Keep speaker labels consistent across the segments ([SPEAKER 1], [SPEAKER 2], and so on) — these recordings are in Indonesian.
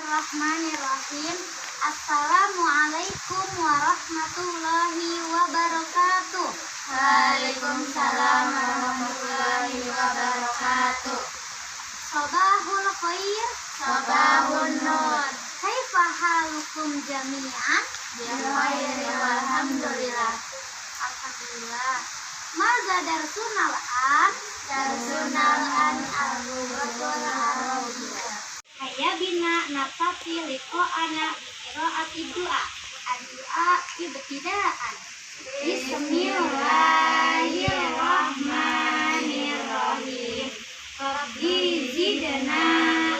[SPEAKER 1] Bismillahirrahmanirrahim. Assalamualaikum warahmatullahi wabarakatuh.
[SPEAKER 2] Waalaikumsalam warahmatullahi wabarakatuh.
[SPEAKER 1] Sabahul khair.
[SPEAKER 2] Sabahun nur.
[SPEAKER 1] Kaifa halukum jami'an?
[SPEAKER 2] Bilkhairi walhamdulillah.
[SPEAKER 1] Alhamdulillah. Maza darsunal an?
[SPEAKER 2] Darsunal an al-lughatul arabiyyah.
[SPEAKER 1] Hayya bina nafati liqa'ana biqira'ati du'a. Ad-du'a ibtida'an. Bismillahirrahmanirrahim. Rabbi zidna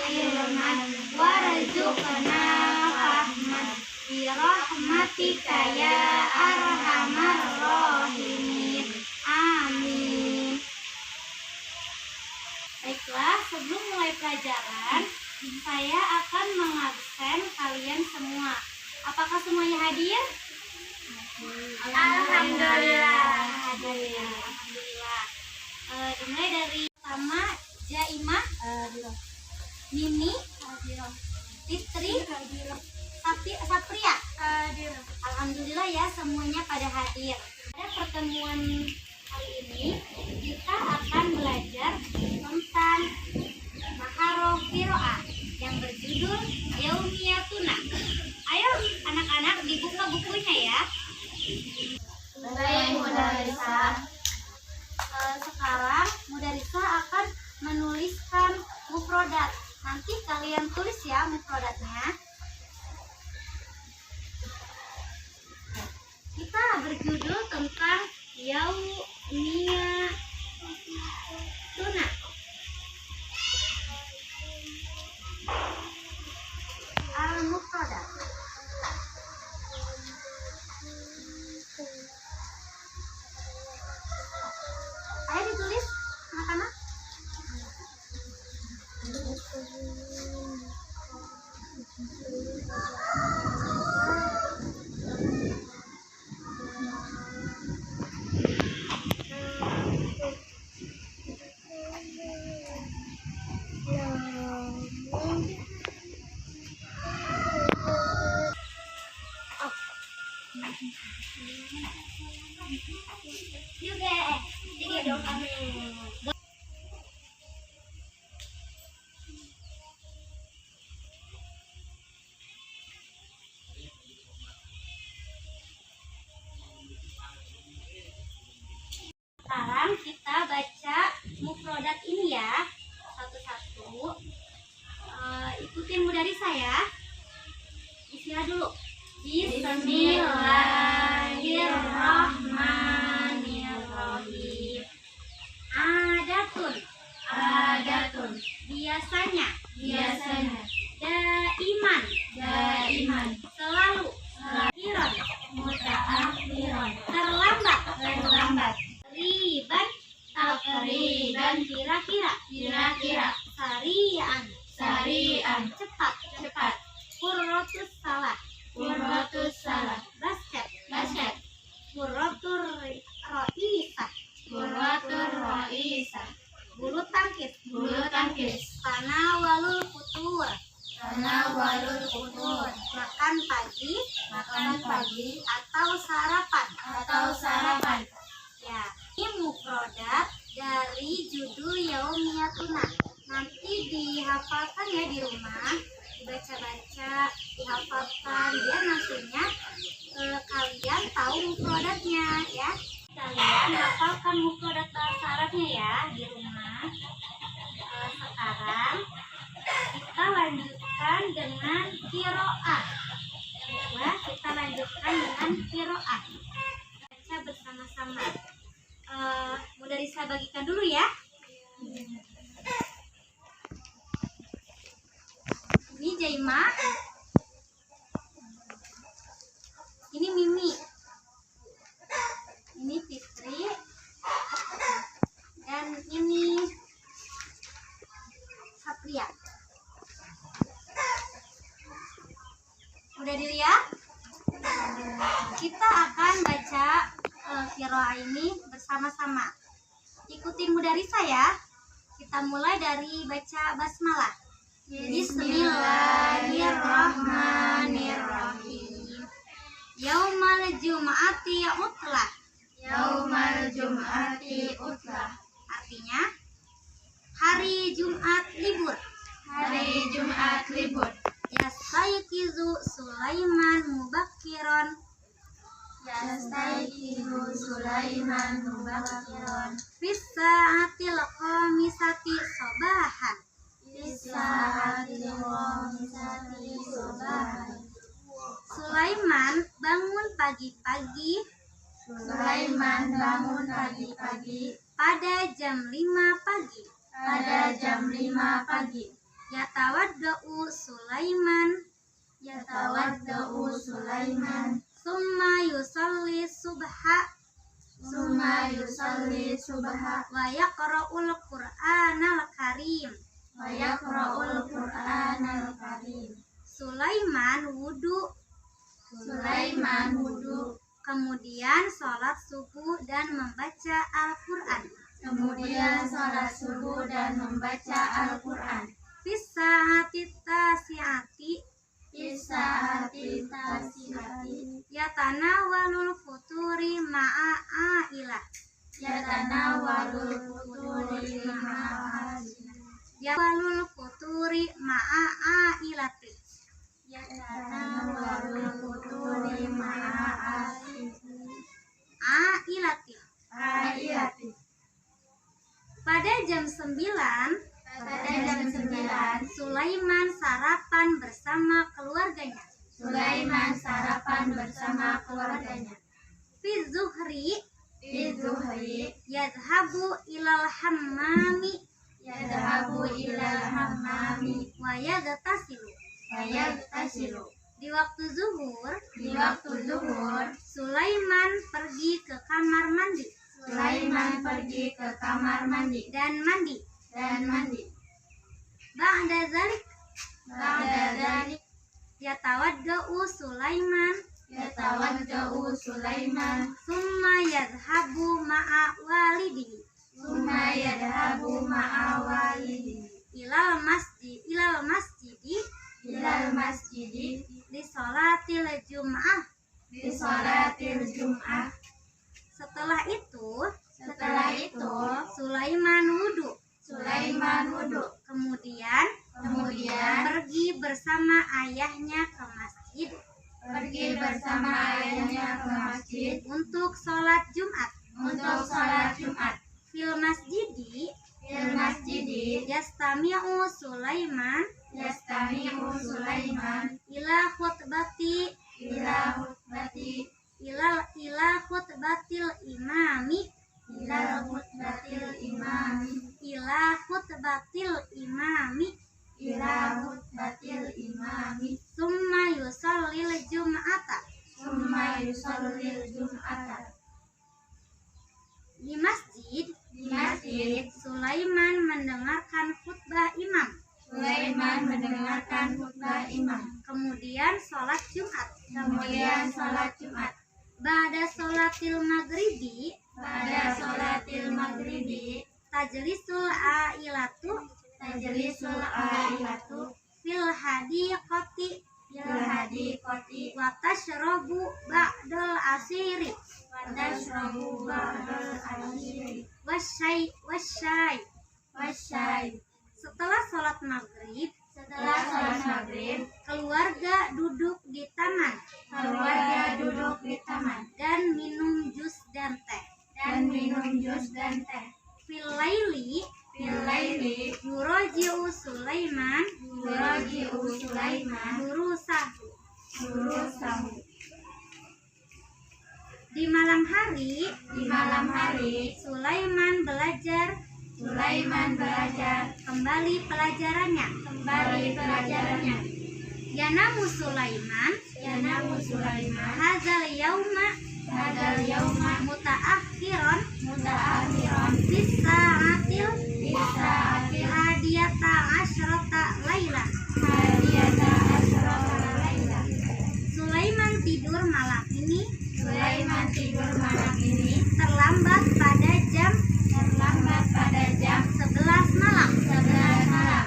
[SPEAKER 1] ilman warzuqna fahman birahmatika ya arhamar rahimin. Amin. Baiklah, sebelum mulai pelajaran, saya akan mengabsen kalian semua. Apakah semuanya hadir?
[SPEAKER 2] Alhamdulillah.
[SPEAKER 1] Hadir. Alhamdulillah. Dimulai dari pertama, Jaimah, Mimi, Fitri, Sapria. Alhamdulillah ya, semuanya pada hadir. Pada pertemuan kali ini kita akan belajar tentang Maharoh Qiraah yang berjudul Yaumiyatuna. Ayo anak-anak dibuka bukunya ya.
[SPEAKER 2] Baik, Mudarrisah.
[SPEAKER 1] Sekarang Mudarrisah akan menuliskan mufrodat. Nanti kalian tulis ya mufrodatnya. Kita berjudul tentang Yaumiyatuna. Al-mufrodat. Ayo ditulis anak-anak. Tiga dong kamu. Sekarang kita baca mufrodat ini ya satu-satu. Ikutin Mudarrisah ya. Bismillah dulu. Bismillahirrahmanirrahim. Adatun. Biasanya. Daiman. Selalu.
[SPEAKER 2] Mutaakhiran.
[SPEAKER 1] Terlambat.
[SPEAKER 2] Takriban.
[SPEAKER 1] Kira-kira. Sarian. Cepat. Qurratus salah. Basket. Qurratur raisah. Bulu tangkis. Tanawalul futur. Makan pagi atau sarapan. Ya, ini mufrodat dari judul Yaumiyatuna. Nanti dihafalkan ya di rumah, dibaca-baca, dihafalkan biar nantinya kalian tahu mufrodatnya ya. Kalian hafalkan mufrodat bahasa Arabnya ya di rumah. Sekarang kita lanjutkan dengan qiraah. Baca bersama-sama. Mudarrisah bagikan dulu ya. Ini Jaimah. Ini Mimi. Ini Fitri. Dan ini Sapria. Udah dilihat? Kita akan baca qiraah ini bersama-sama. Ikutin Mudarrisah ya. Kita mulai dari baca basmalah. Bismillahirrahmanirrahim. Yaumal Jum'ati utlah.
[SPEAKER 2] Yaumal Jum'ati utlah.
[SPEAKER 1] Artinya hari Jumat libur.
[SPEAKER 2] Hari Jumat libur.
[SPEAKER 1] Yastayqizu Sulaiman mubakkiran.
[SPEAKER 2] Yastayqizu Sulaiman mubakkiran.
[SPEAKER 1] Fis sa'atil khamisati sabahan.
[SPEAKER 2] Bisa'atil khamisati sabahan.
[SPEAKER 1] Sulaiman bangun pagi-pagi
[SPEAKER 2] Sulaiman bangun pagi-pagi
[SPEAKER 1] pada jam 5 pagi.
[SPEAKER 2] pada jam 5 pagi.
[SPEAKER 1] Yatawadda'u Sulaiman.
[SPEAKER 2] Yatawadda'u Sulaiman.
[SPEAKER 1] Summa yusalli subha.
[SPEAKER 2] Summa yusalli subha.
[SPEAKER 1] Wa yaqra'ul Qur'anal Karim.
[SPEAKER 2] Wa yaqra'ul Qur'anal Karim.
[SPEAKER 1] Sulaiman wudu.
[SPEAKER 2] Sulaiman wudu.
[SPEAKER 1] Kemudian sholat subuh dan membaca Al-Quran.
[SPEAKER 2] Kemudian sholat subuh dan membaca Al-Quran.
[SPEAKER 1] Fisa'ati tasi'ati.
[SPEAKER 2] Bisa'ati tasi'ati.
[SPEAKER 1] Yatanawalul futuri ma'a ailah.
[SPEAKER 2] Yatanawalul futuri ma'ahadina.
[SPEAKER 1] Yawalul futuri ma'a ailati.
[SPEAKER 2] Yatanawalul futuri
[SPEAKER 1] Ailati.
[SPEAKER 2] ma'ahadina.
[SPEAKER 1] Pada jam 9,
[SPEAKER 2] Pada jam 9,
[SPEAKER 1] Sulaiman sarapan bersama keluarganya.
[SPEAKER 2] Sulaiman sarapan bersama keluarganya.
[SPEAKER 1] Fi zuhri
[SPEAKER 2] Di zuhri,
[SPEAKER 1] yadhabu ilal hammami
[SPEAKER 2] yadhabu ilal hammami.
[SPEAKER 1] wa yagtasilu.
[SPEAKER 2] Wa yagtasilu.
[SPEAKER 1] Di waktu zuhur,
[SPEAKER 2] Di waktu zuhur,
[SPEAKER 1] Sulaiman pergi ke kamar mandi
[SPEAKER 2] Sulaiman pergi ke kamar mandi
[SPEAKER 1] dan mandi.
[SPEAKER 2] dan mandi.
[SPEAKER 1] Ba'da zalik
[SPEAKER 2] Ba'da dzalik,
[SPEAKER 1] yatawadda'u Sulaiman.
[SPEAKER 2] yatawadda'u Sulaiman.
[SPEAKER 1] Summa yadhabu ma'a walidihi
[SPEAKER 2] Summa yadhabu ma'a walidihi.
[SPEAKER 1] ilal masjidi
[SPEAKER 2] Ilal masjidi.
[SPEAKER 1] li sholatil jum'ah.
[SPEAKER 2] Di sholatil Jum'ah.
[SPEAKER 1] Setelah itu
[SPEAKER 2] Setelah itu,
[SPEAKER 1] Sulaiman wudhu.
[SPEAKER 2] Sulaiman wudhu.
[SPEAKER 1] Kemudian pergi bersama ayahnya ke masjid
[SPEAKER 2] Pergi bersama ayahnya ke masjid
[SPEAKER 1] untuk sholat Jumat.
[SPEAKER 2] untuk sholat Jumat.
[SPEAKER 1] Fil masjidi
[SPEAKER 2] Fil masjidi
[SPEAKER 1] yastami'u Sulaiman
[SPEAKER 2] yastami'u Sulaiman
[SPEAKER 1] ila khutbati
[SPEAKER 2] ila khutbati
[SPEAKER 1] ila khutbatil imami
[SPEAKER 2] ila khutbatil imami
[SPEAKER 1] ila khutbatil imami
[SPEAKER 2] ila khutbatil imami.
[SPEAKER 1] summa yusallil jum'ata.
[SPEAKER 2] Summa yusallil Jum'ata.
[SPEAKER 1] Di masjid
[SPEAKER 2] Di masjid,
[SPEAKER 1] Sulaiman mendengarkan khutbah imam,
[SPEAKER 2] Sulaiman mendengarkan khutbah imam.
[SPEAKER 1] kemudian sholat Jumat.
[SPEAKER 2] Kemudian sholat Jumat.
[SPEAKER 1] Ba'da sholatil maghribi
[SPEAKER 2] Pada sholatil maghribi,
[SPEAKER 1] tajlisul ailatu
[SPEAKER 2] tajlisul ailatu
[SPEAKER 1] fil hadiqati
[SPEAKER 2] fil hadiqati
[SPEAKER 1] wa tashrabu ba'dal asiri
[SPEAKER 2] wa tashrabu ba'dal ashiri
[SPEAKER 1] wasyai.
[SPEAKER 2] wasyai.
[SPEAKER 1] Setelah sholat maghrib,
[SPEAKER 2] Setelah sholat maghrib,
[SPEAKER 1] keluarga duduk di taman
[SPEAKER 2] keluarga duduk di taman
[SPEAKER 1] dan minum jus dan teh.
[SPEAKER 2] dan minum jus dan teh.
[SPEAKER 1] Fil laili
[SPEAKER 2] Fil laili
[SPEAKER 1] yuraji'u Sulaiman
[SPEAKER 2] yuraji'u Sulaiman
[SPEAKER 1] durusahu.
[SPEAKER 2] durusahu.
[SPEAKER 1] Di malam hari,
[SPEAKER 2] Di malam hari,
[SPEAKER 1] Sulaiman belajar
[SPEAKER 2] Sulaiman belajar
[SPEAKER 1] kembali pelajarannya.
[SPEAKER 2] pelajarannya.
[SPEAKER 1] Yanamu Sulaiman
[SPEAKER 2] Yanamu Sulaiman
[SPEAKER 1] hazal yauma
[SPEAKER 2] hadal yauma
[SPEAKER 1] mutaakhiron
[SPEAKER 2] muta'akhiran
[SPEAKER 1] bis sa'atil
[SPEAKER 2] bisa'atil
[SPEAKER 1] hadiyata asyrata laila.
[SPEAKER 2] hadiyata asyrata laila.
[SPEAKER 1] Sulaiman tidur malam ini
[SPEAKER 2] Sulaiman tidur malam ini
[SPEAKER 1] terlambat pada jam
[SPEAKER 2] 11 malam.
[SPEAKER 1] Alhamdulillah.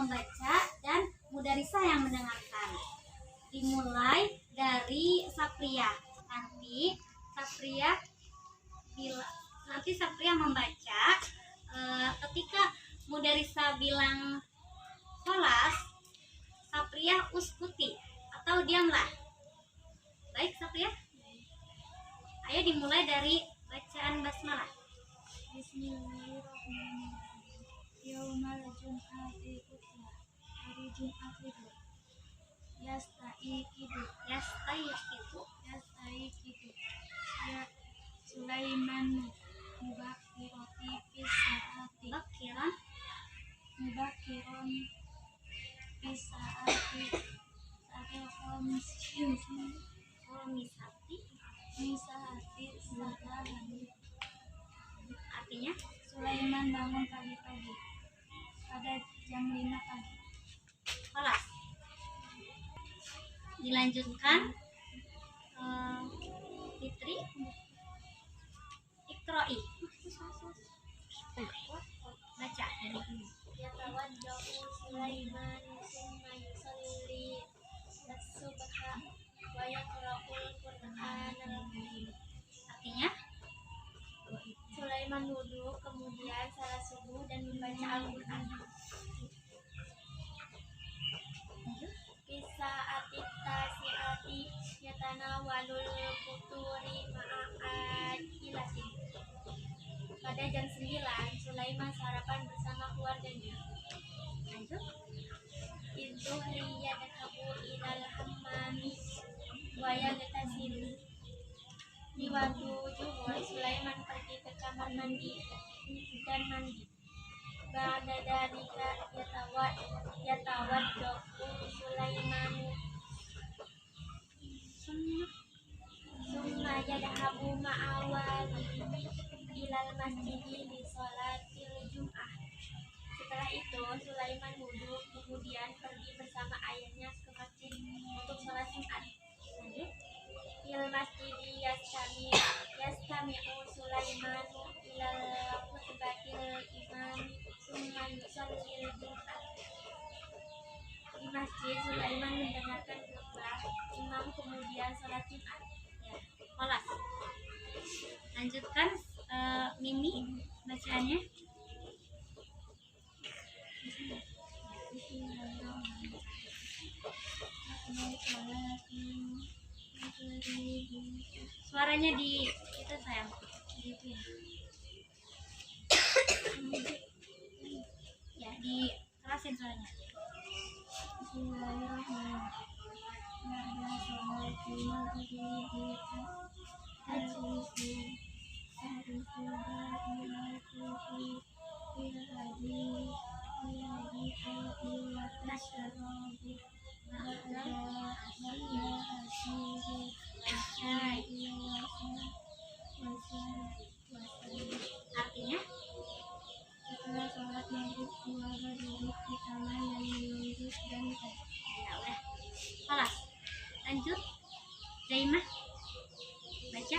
[SPEAKER 1] membaca dan mudarisah yang mendengarkan. Dimulai dari Sapria. Nanti Sapria membaca. Ketika mudarisah bilang kholas, Sapria uskuti atau diamlah. Baik Sapria. Ayo dimulai dari bacaan basmalah.
[SPEAKER 2] Bismillahirrahmanirrahim. Yaumal Jum'ati utla. Hari Jumat itu. Yastaiqidu. Ya Sulaiman mubakiroti pisaati. Mubakiron pisaati. Sakel misahati sadahani.
[SPEAKER 1] Artinya
[SPEAKER 2] Sulaiman bangun pagi-pagi pada jam 5 pagi.
[SPEAKER 1] kholas. Dilanjutkan Fitri. Iqra'i. Baca dari ini.
[SPEAKER 2] Yatawadda'u Sulaiman summa yusalli as-subha wa yaqra'ul Qur'anal karim.
[SPEAKER 1] Artinya
[SPEAKER 2] Sulaiman wudhu, kemudian salat subuh dan membaca Al-Quran. Bisa atik tasiati yatanawalul futuri ma'akilatin. Pada jam 9, Sulaiman sarapan bersama keluarganya. Idzuhri yadhabu ilal hammami wa yagtasilu. Di waktu zuhur, Sulaiman pergi ke kamar mandi dan mandi. Ba'da dalika yatawadda'u Sulaimanu summa yadhabu ma'awalihi ilal masjidi li sholatil jum'ah. Setelah itu, Sulaiman wudhu, kemudian pergi bersama ayahnya ke masjid untuk sholat Jumat. Il masjidi yastami'u Sulaimanu ilal khutbatil imami summa yusallil jum'ah. Di masjid, Sulaiman mendengarkan khutbah imam, kemudian sholat Jumat.
[SPEAKER 1] ya, kholas. Lanjutkan Mimi bacaannya. Suaranya di itu sayang. Gitu ya. Ya, dikerasin suaranya. Artinya
[SPEAKER 2] Setelah sholat maghrib, keluarga duduk di taman dan menunggu dan teh.
[SPEAKER 1] ya udah. Kholas. Lanjut. Zaimah baca.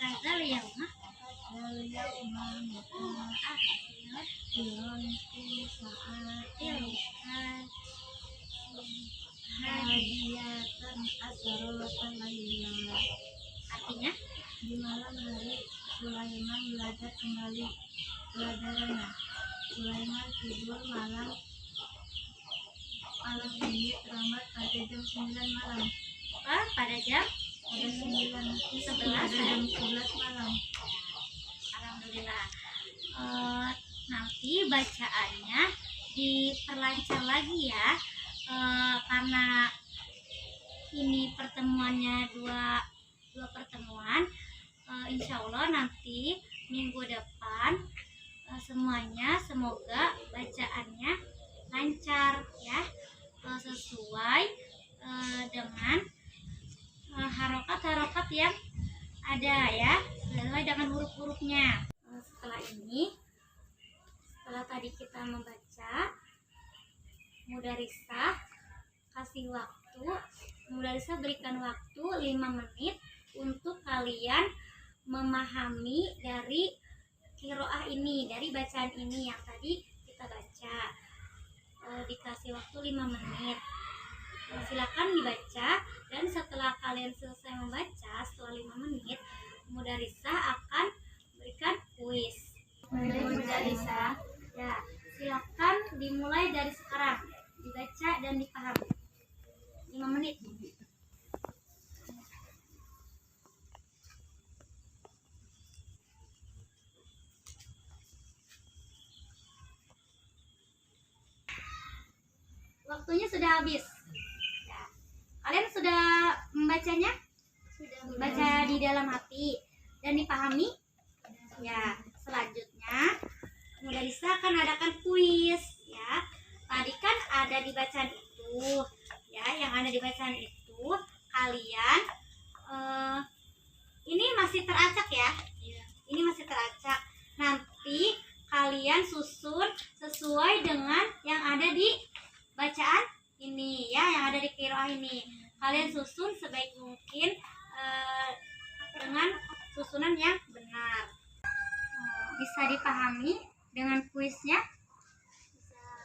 [SPEAKER 1] Hazal yauma artinya
[SPEAKER 2] di malam hari Sulaiman belajar kembali pelajarannya. Sulaiman tidur malam ini terlambat pada jam 9 malam.
[SPEAKER 1] pada jam
[SPEAKER 2] Pada 9
[SPEAKER 1] 11
[SPEAKER 2] pada jam 11 malam.
[SPEAKER 1] alhamdulillah. Nanti bacaannya diperlancar lagi ya, karena ini pertemuannya dua pertemuan. Insya Allah nanti minggu depan semuanya semoga bacaannya lancar ya, sesuai dengan harokat yang ada ya. sesuai dengan huruf-hurufnya. Setelah tadi kita membaca, Mudarisah berikan waktu 5 menit untuk kalian memahami dari qiraah ini, dari bacaan ini yang tadi kita baca. Dikasih waktu 5 menit. Silakan dibaca, dan setelah kalian selesai membaca setelah 5 menit, Mudarisah akan berikan kuis. Mudarisah, ya, silakan dimulai dari sekarang, dibaca dan dipahami. 5 menit. Waktunya sudah habis. Ya. Kalian sudah membacanya? Sudah. Baca di dalam hati dan dipahami? Ya. Selanjutnya, Mudarisah akan adakan kuis. Ya. Tadi kan ada di bacaan itu. Ya, yang ada di bacaan itu kalian ini masih teracak ya? Ini masih teracak. Nanti kalian susun sesuai dengan yang ada di bacaan ini ya, yang ada di qiraah ini. Kalian susun sebaik mungkin dengan susunan yang benar. Bisa dipahami dengan kuisnya?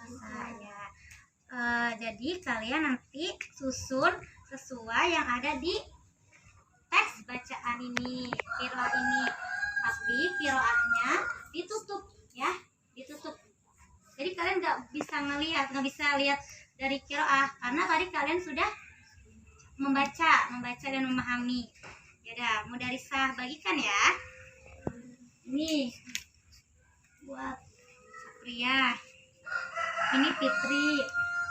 [SPEAKER 1] Bisa ya. Jadi kalian nanti susun sesuai yang ada di teks bacaan ini, qiraah ini. Tapi qiraahnya ditutup ya, ditutup. Jadi kalian nggak bisa lihat dari qiraah karena tadi kalian sudah membaca dan memahami. Ya udah, Mudarisah bagikan ya. Ini buat Sapria. Ini Fitri.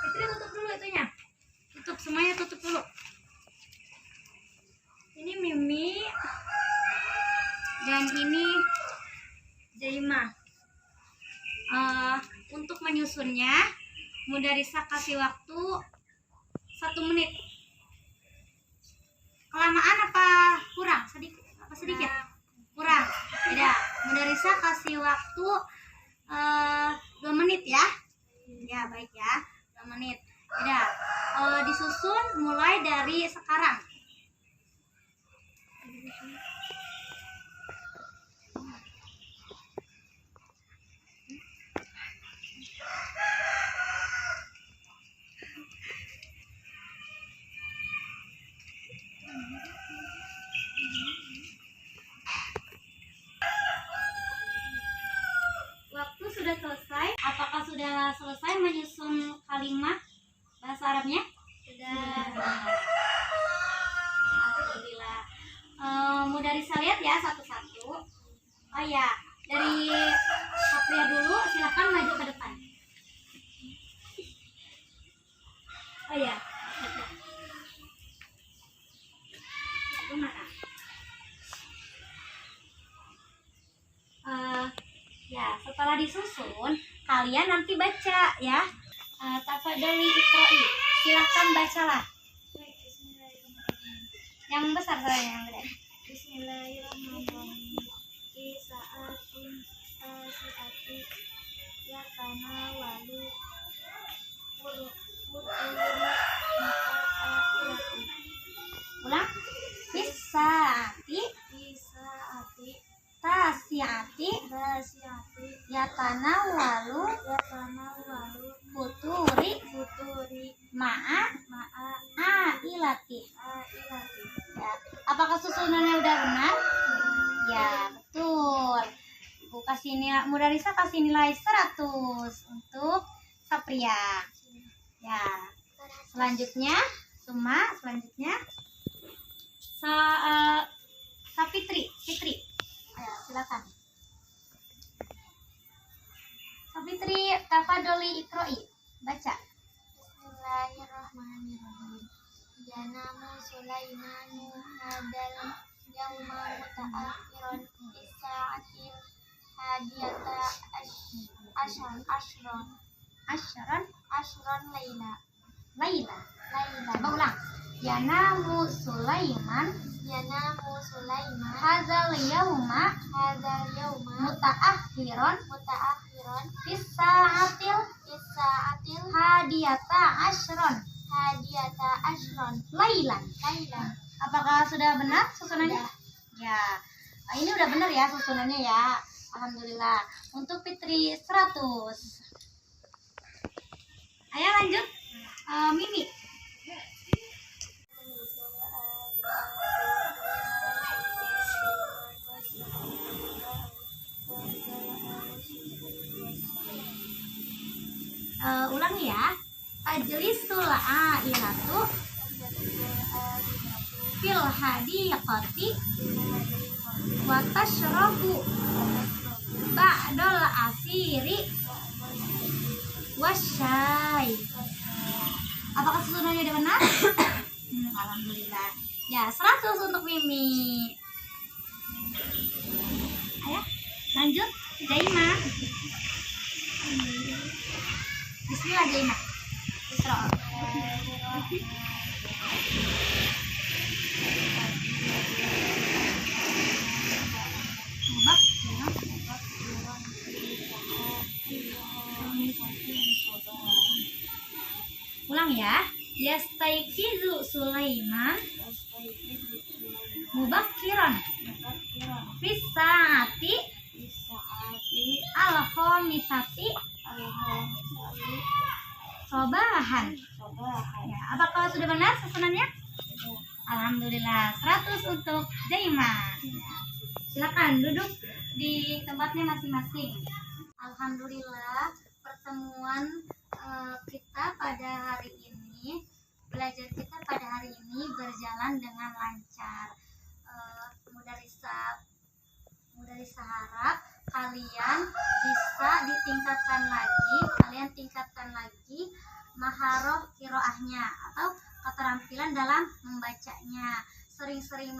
[SPEAKER 1] Fitri tutup dulu itunya. Tutup semuanya, tutup dulu. Ini Mimi. Dan ini Jaima. Untuk menyusunnya, Mudarisah kasih waktu 1 menit. Kelamaan apa kurang? Sedikit? Kurang. Tidak. Mudarisah kasih waktu 2 menit ya. Ya, baik ya. 2 menit. Tidak. Disusun mulai dari sekarang. Waktu sudah selesai. Apakah sudah selesai menyusun kalimat bahasa Arabnya? Sudah. Alhamdulillah. Mudarisah lihat ya satu-satu. Oh ya, dari Sapria dulu, silakan maju ke depan. Oh ya. Itu mana? Ya, setelah disusun, kalian nanti baca ya. Tafadhali iqra'i. Silakan bacalah. Yang besar saya yang gede.
[SPEAKER 2] Bismillahirrahmanirrahim. Fi sa'atin tasi'ati yatanawalu
[SPEAKER 1] Ulang. Bisa'ati tasi'ati yatanawalu futuri ma'a ailati. Ya. Apakah susunannya udah benar? Ya, betul. Ibu kasih nilai, Mudarisah kasih nilai 100 untuk Sapria. Ya. Selanjutnya, Fitri. Ayo, silakan. Fitri, tafadholi iqra'i. Baca.
[SPEAKER 2] Bismillahirrahmanirrahim. Yanamu Sulaimanu hadal yawma muta'akhiran bisa'atil hadiyata ashron laila.
[SPEAKER 1] Coba ulang. Yanamu Sulaiman
[SPEAKER 2] yanamu Sulaiman
[SPEAKER 1] hadzal yauma mutaakhiron fis sa'atil hadiyata asyron lailan. Apakah sudah benar susunannya? Ya. Nah, ini udah benar ya susunannya ya. Alhamdulillah. Untuk Fitri 100. Ayo lanjut. Mimi. Ulangi ya. Ajlisul ailatu fil hadiqati wa tashrabu ba'dal asiri wasyai. Apakah susunannya udah benar? Alhamdulillah. Ya, 100 untuk Mimi. Ayo, lanjut. Jaima. Bismillah Jaima. Isra. Ulang ya. Yastaiqizu Sulaiman mubakkiran fis saati al-khamisati sobahan. Ya, apakah sudah benar susunannya? Alhamdulillah. 100 untuk Jaima. Silakan duduk di tempatnya masing-masing. Alhamdulillah, pertemuan kita pada hari ini, belajar kita pada hari ini berjalan dengan lancar. Mudarisa harap kalian bisa tingkatkan lagi maharoh kiroahnya atau keterampilan dalam membacanya. Sering-sering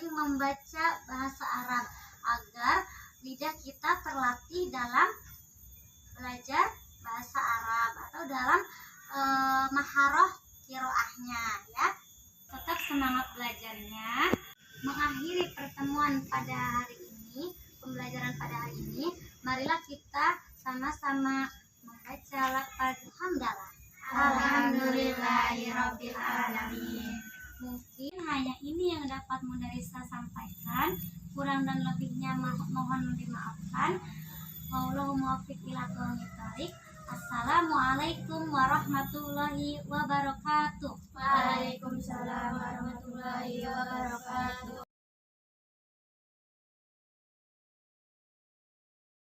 [SPEAKER 1] membaca bahasa Arab agar lidah kita terlatih dalam belajar bahasa Arab atau dalam maharoh kiroahnya ya. Tetap semangat belajarnya. Mengakhiri pertemuan pada hari ini, pembelajaran pada hari ini, marilah kita sama-sama membaca lafaz hamdalah. Alhamdulillahirabbil alamin. Mungkin hanya ini yang dapat Mudarisa sampaikan. Kurang dan lebihnya mohon dimaafkan. Wallahu muwaffiq ila aqwamit thoriq. Assalamualaikum warahmatullahi wabarakatuh.
[SPEAKER 2] Waalaikumsalam warahmatullahi wabarakatuh.